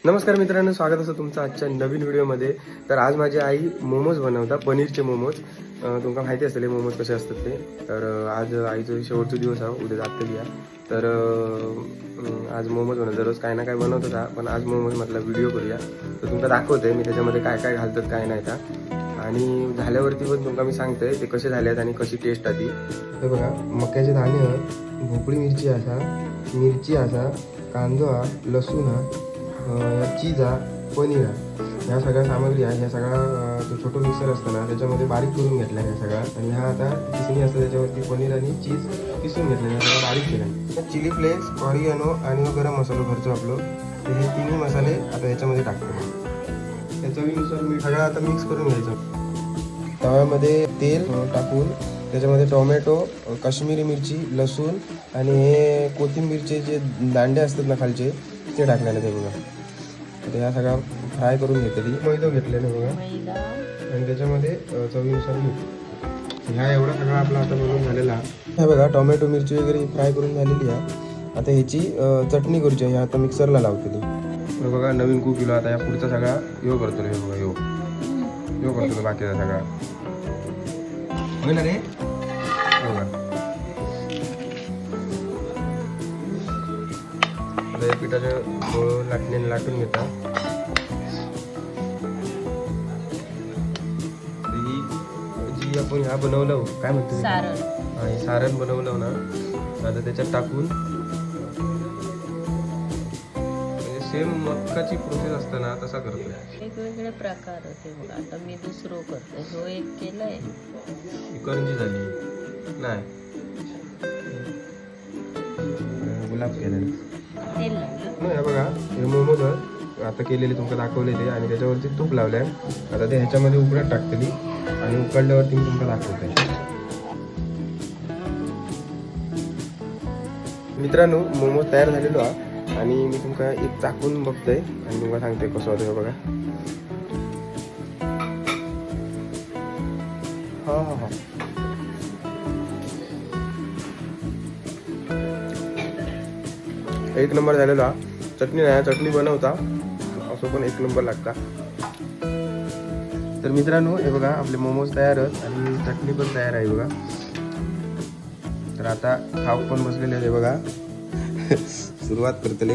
नमस्कार मित्रांनो, स्वागत असं तुमचं आजच्या नवीन व्हिडिओमध्ये. तर आज माझी आई मोमोज बनवता, पनीरचे मोमोज. तुमका माहिती असेल मोमोज कसे असतात ते. तर आज आईचं शेवटचा दिवस आहे, उद्या जातली आहे. तर आज मोमोज बनवतात. दररोज काय ना काय बनवत होता, पण आज मोमोज म्हटलं व्हिडिओ करूया. तर तुमका दाखवते मी त्याच्यामध्ये काय काय घालतात काय नाही का. आणि झाल्यावरती पण तुमका मी सांगते ते कसे झाले आहेत आणि कशी टेस्ट आली. हे बघा, मक्याचे दाणे, भोपळी मिरची असा, कांदो हा, लसूण हा, चीज हा, पनीर हा, ह्या सगळ्या सामग्री आहे. ह्या सगळा जो छोटो मिक्सर असतं ना त्याच्यामध्ये बारीक करून घेतला ह्या सगळ्या. आणि हा आता किसणी असतं त्याच्यावरती पनीर आणि चीज किसून घेतलं, ह्या सगळं बारीक केला. चिली फ्लेक्स, ऑरिगॅनो आणि गरम मसाला घरचं आपलं, तर हे तिन्ही मसाले आता ह्याच्यामध्ये टाकतो. त्या चवीनुसार मी सगळं आता मिक्स करून घ्यायचं. तव्यामध्ये तेल टाकून त्याच्यामध्ये टोमॅटो, काश्मीरी मिरची, लसूण आणि हे कोथिंबीरचे जे दांडे असतात ना खालचे ते टाकलेले ते बघा. तर ह्या सगळा फ्राय करून घेतली. मैदा घेतलेलं बघा आणि त्याच्यामध्ये चवीनुसार मीठ. ह्या एवढा सगळा आपला आता बनवून झालेला. हा बघा, टोमॅटो मिरची वगैरे फ्राय करून झालेली आहे. आता ह्याची चटणी करूची आहे. आता मिक्सरला लावतली. तर बघा, नवीन कुक केलो. आता या पुढचा सगळा यो करतो रे. बघा यो करतो बाकीचा सगळा होय ना रे. बघा आता पिठाचं लाटण्याने लाटून घेता. ही जी आपण ह्या बनवलं काय म्हणतो सारण बनवलं ना, आता त्याच्यात टाकून म्हणजे सेम मक्काची प्रोसेस असते ना तसा करतोय. वेगवेगळे प्रकार होते. बघा आता मी दुसरं करते. हो एक केलंय, करंजी झाली नाही, गुलाब केलेलं तेल लावलं. नाही. बघा, हे मोमोज आता केलेले तुमचं दाखवले ते, आणि त्याच्यावरती तूप लावले. आता ते ह्याच्यामध्ये उकळत टाकतली आणि उकळल्यावरती मी तुमचं दाखवते. मित्रांनो, मोमोज तयार झालेलो आहे आणि मी तुमका एक चाकून बघतोय आणि तुम्हाला सांगते कसं होतं. बघा, हा एक नंबर झालेला. चटणी नाही, चटणी बनवता असं पण एक नंबर लागता. तर मित्रांनो, हे बघा आपले मोमोज तयारच आणि चटणी पण तयार आहे बघा. तर आता खाऊ पण बसलेले आहे बघा. सुरुवात करतले.